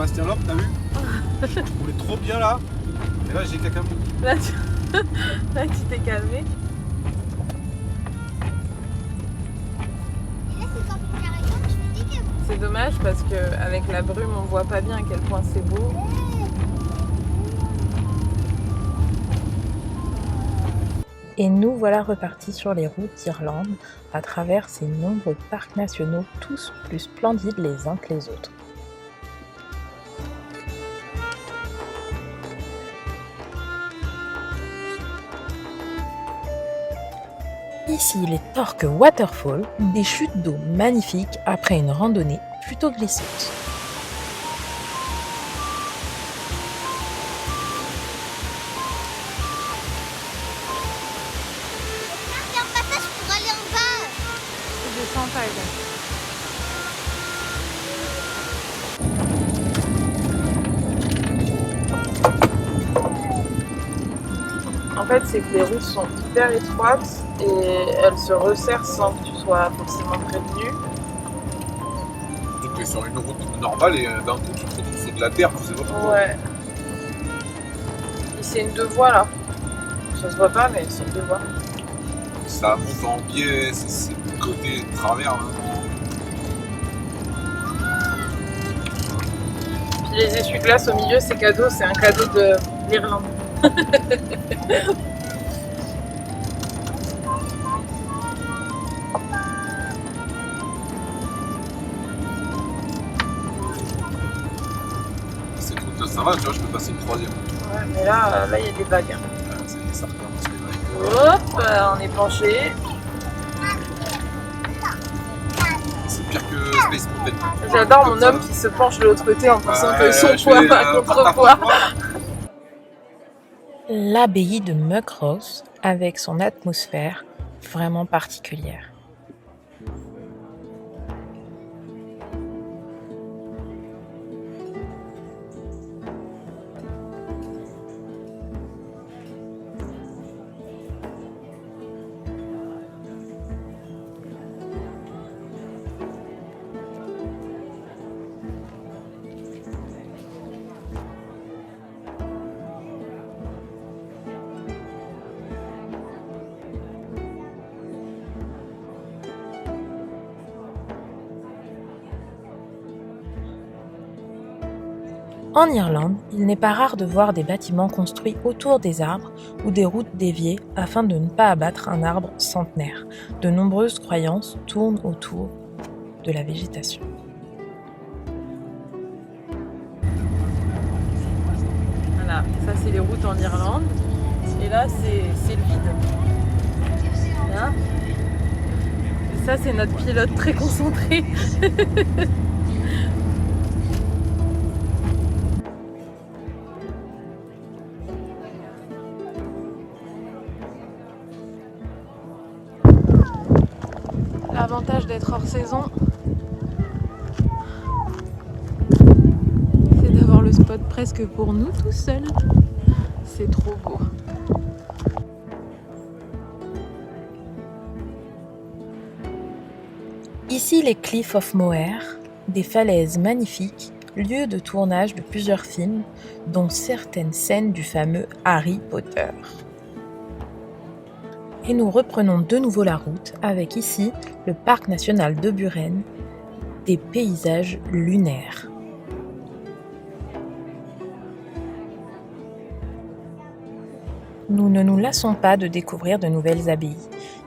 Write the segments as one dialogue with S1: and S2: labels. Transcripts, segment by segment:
S1: Sébastien Loeb, t'as vu? Je roulais trop bien là. Et là j'ai caca.
S2: Là, là, tu t'es calmé.
S3: Et là, c'est comme une carrière, je me dis que...
S2: C'est dommage parce qu'avec la brume, on voit pas bien à quel point c'est beau. Et nous voilà repartis sur les routes d'Irlande à travers ces nombreux parcs nationaux, tous plus splendides les uns que les autres. Ici, les Torque Waterfall, des chutes d'eau magnifiques après une randonnée plutôt glissante.
S3: Il y a un passage pour aller en bas.
S2: Je descends pas, En fait, c'est que les routes sont hyper étroites et elles se resserrent sans que tu sois forcément prévenu.
S1: Donc t'es sur une route normale et d'un coup tu te retrouves sur de la terre, tu sais pas pourquoi.
S2: Ouais. Et c'est une deux voies là. Ça se voit pas, mais c'est une deux voies.
S1: Ça monte en biais, c'est le côté de travers là.
S2: Puis les essuie-glaces au milieu, c'est cadeau, c'est un cadeau de l'Irlande.
S1: Cette route là ça va, tu vois, je peux passer une troisième.
S2: Ouais, mais là, il y a des vagues.
S1: Ça y est, ça recommence les vagues.
S2: Hop, on est penché.
S1: C'est pire que Space Mountain.
S2: J'adore
S1: Comme
S2: mon
S1: ça,
S2: homme qui se penche de l'autre côté en pensant que son
S1: je
S2: poids
S1: vais,
S2: va contre poids.
S1: par
S2: L'abbaye de Muckross, avec son atmosphère vraiment particulière. En Irlande, il n'est pas rare de voir des bâtiments construits autour des arbres ou des routes déviées afin de ne pas abattre un arbre centenaire. De nombreuses croyances tournent autour de la végétation. Voilà, ça c'est les routes en Irlande et là c'est le vide. Hein ? Et ça c'est notre pilote très concentré. L'avantage d'être hors saison, c'est d'avoir le spot presque pour nous tout seuls. C'est trop beau. Ici les Cliffs of Moher, des falaises magnifiques, lieu de tournage de plusieurs films, dont certaines scènes du fameux Harry Potter. Et nous reprenons de nouveau la route avec ici le parc national de Buren, des paysages lunaires. Nous ne nous lassons pas de découvrir de nouvelles abbayes.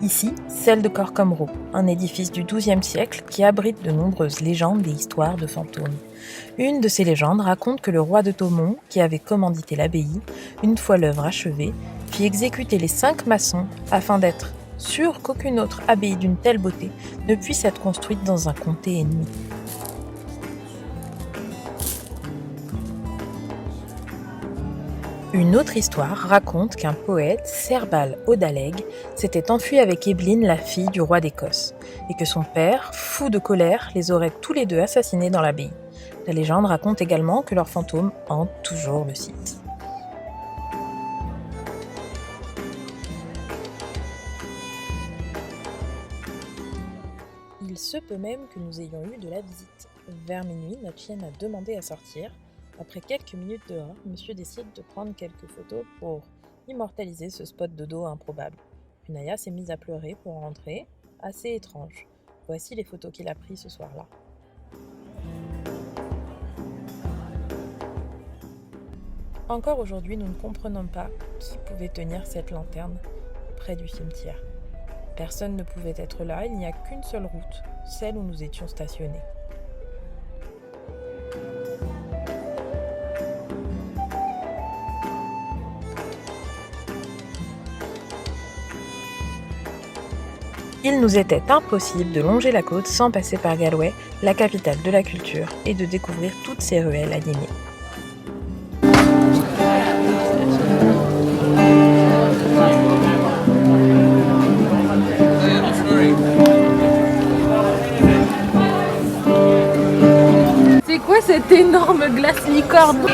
S2: Ici, celle de Corcomroe, un édifice du XIIe siècle qui abrite de nombreuses légendes et histoires de fantômes. Une de ces légendes raconte que le roi de Thomond, qui avait commandité l'abbaye, une fois l'œuvre achevée, fit exécuter les 5 maçons afin d'être sûr qu'aucune autre abbaye d'une telle beauté ne puisse être construite dans un comté ennemi. Une autre histoire raconte qu'un poète, Cerbal Odaleg, s'était enfui avec Évelyne, la fille du roi d'Écosse, et que son père, fou de colère, les aurait tous les deux assassinés dans l'abbaye. La légende raconte également que leurs fantômes hantent toujours le site. Il se peut même que nous ayons eu de la visite. Vers minuit, notre chienne a demandé à sortir, Après quelques minutes dehors, monsieur décide de prendre quelques photos pour immortaliser ce spot de dos improbable. Punaya s'est mise à pleurer pour rentrer, assez étrange. Voici les photos qu'il a prises ce soir-là. Encore aujourd'hui, nous ne comprenons pas qui pouvait tenir cette lanterne près du cimetière. Personne ne pouvait être là, il n'y a qu'une seule route, celle où nous étions stationnés. Il nous était impossible de longer la côte sans passer par Galway, la capitale de la culture, et de découvrir toutes ces ruelles animées.
S4: C'est quoi cette énorme glace licorne?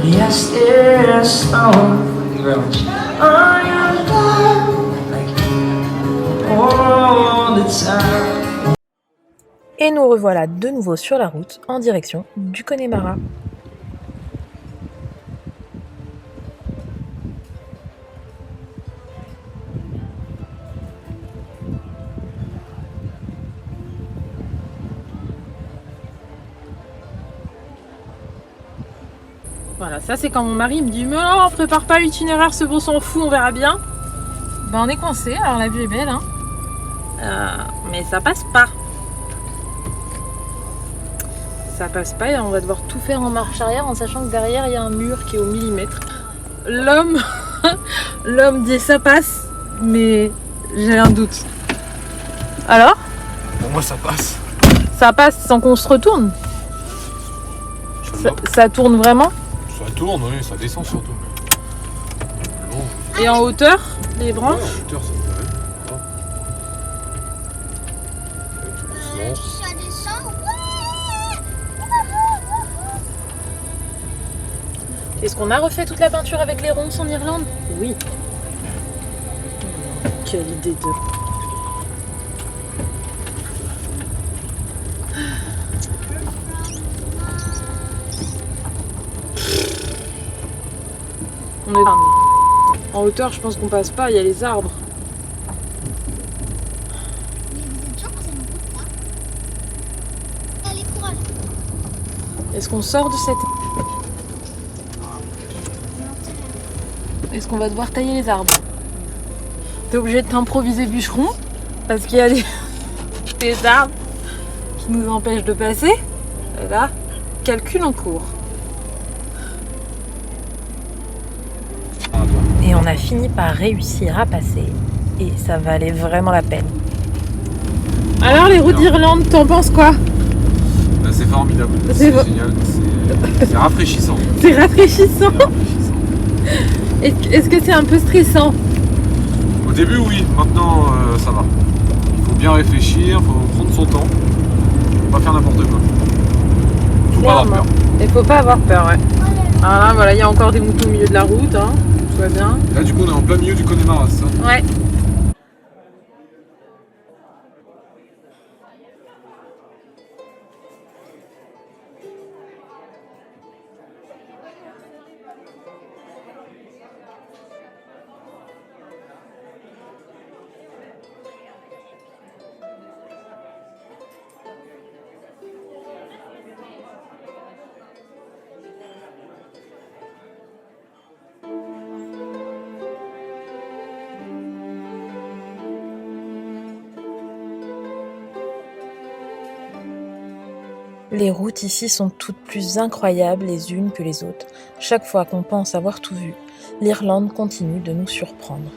S5: Yes, there's something else on your love, like all the time.
S2: Et nous revoilà de nouveau sur la route en direction du Connemara.
S4: Voilà, ça c'est quand mon mari me dit mais non, prépare pas l'itinéraire, c'est bon, s'en fout, on verra bien. Ben on est coincé, alors la vue est belle, hein. Mais ça passe pas. Ça passe pas et on va devoir tout faire en marche arrière en sachant que derrière il y a un mur qui est au millimètre. L'homme dit ça passe, mais j'ai un doute. Alors?
S1: Pour moi, ça passe.
S4: Ça passe sans qu'on se retourne? Ça tourne vraiment?
S1: Ça tourne, oui, ça descend surtout. Bon.
S4: Et en hauteur, les branches?
S1: Ouais, en hauteur, ça me paraît. Tout doucement.
S3: Ça descend,
S4: Est-ce qu'on a refait toute la peinture avec les ronces en Irlande? Oui. Quelle idée de... On est... En hauteur, je pense qu'on passe pas, il y a les arbres.
S3: Mais vous êtes sûr que c'est une route là? Allez, courage.
S4: Est-ce qu'on sort de cette... Est-ce qu'on va devoir tailler les arbres? T'es obligé de t'improviser bûcheron parce qu'il y a des arbres qui nous empêchent de passer. Et là, calcul en cours.
S2: Et on a fini par réussir à passer, et ça valait vraiment la peine.
S4: Alors les routes d'Irlande, t'en penses quoi?
S1: Bah, c'est formidable,
S4: C'est
S1: c'est génial, c'est rafraîchissant.
S4: C'est rafraîchissant.
S1: C'est rafraîchissant.
S4: Est-ce que c'est un peu stressant?
S1: Au début, oui, maintenant, ça va. Il faut bien réfléchir, il faut prendre son temps, faut pas faire n'importe quoi. Faut pas avoir peur.
S4: Il faut pas avoir peur, ouais. Alors là, voilà, il y a encore des moutons au milieu de la route, hein. Tout va bien.
S1: Là, du coup, on est en plein milieu du Connemara, c'est ça?
S4: Ouais.
S2: Les routes ici sont toutes plus incroyables les unes que les autres. Chaque fois qu'on pense avoir tout vu, l'Irlande continue de nous surprendre.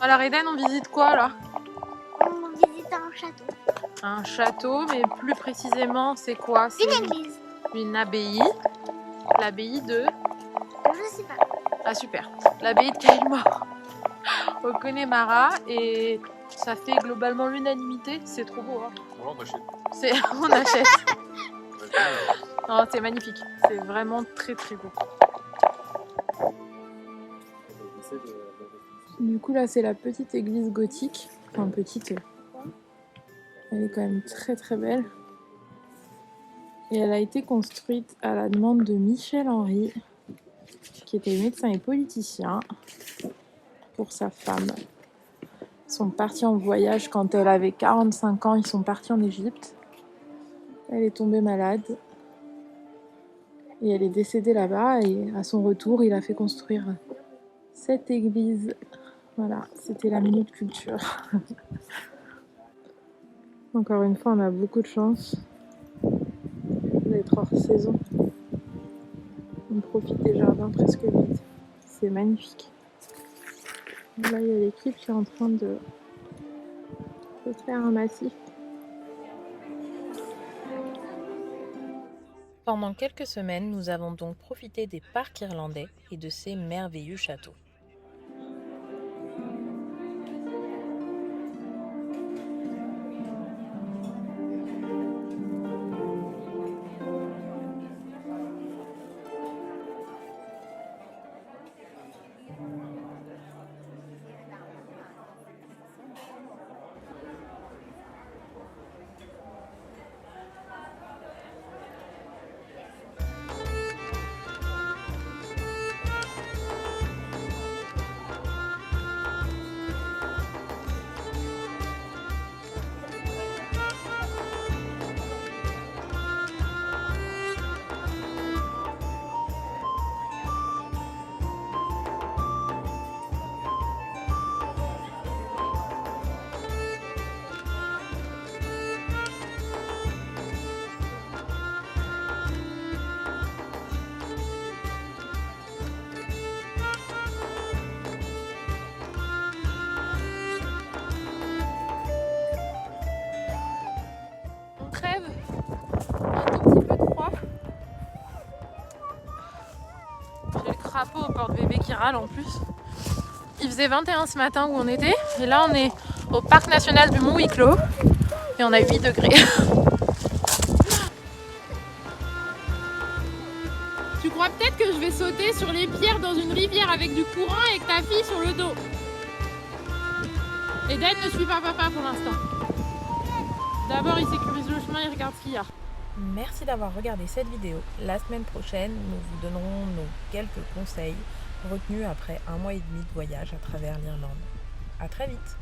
S4: Alors Eden, on visite quoi là?
S3: On visite un château.
S4: Un château, mais plus précisément, c'est quoi? C'est
S3: Une église.
S4: une abbaye. L'abbaye de...
S3: Je sais pas.
S4: Ah super. L'abbaye de Caillemort au Connemara, et ça fait globalement l'unanimité. C'est trop beau. Hein.
S1: Voilà, on achète.
S4: On achète. Non, c'est magnifique. C'est vraiment très très beau. Du coup là c'est la petite église gothique. Enfin petite. Elle est quand même très très belle. Et elle a été construite à la demande de Michel Henry, qui était médecin et politicien, pour sa femme. Ils sont partis en voyage quand elle avait 45 ans, ils sont partis en Égypte. Elle est tombée malade. Et elle est décédée là-bas, et à son retour, il a fait construire cette église. Voilà, c'était la minute culture. Encore une fois, on a beaucoup de chance d'être hors saison. On profite des jardins presque vides. C'est magnifique. Là, il y a l'équipe qui est en train de faire un massif.
S2: Pendant quelques semaines, nous avons donc profité des parcs irlandais et de ces merveilleux châteaux.
S4: Crève, un tout petit peu de froid. J'ai le crapaud au porte-bébé qui râle en plus. Il faisait 21 ce matin où on était, et là on est au parc national du Mont Wicklow et on a 8 degrés. Tu crois peut-être que je vais sauter sur les pierres dans une rivière avec du courant avec ta fille sur le dos? Eden ne suit pas papa pour l'instant. D'abord, il sécurise le chemin, il regarde ce qu'il y a.
S2: Merci d'avoir regardé cette vidéo. La semaine prochaine, nous vous donnerons nos quelques conseils retenus après un mois et demi de voyage à travers l'Irlande. À très vite!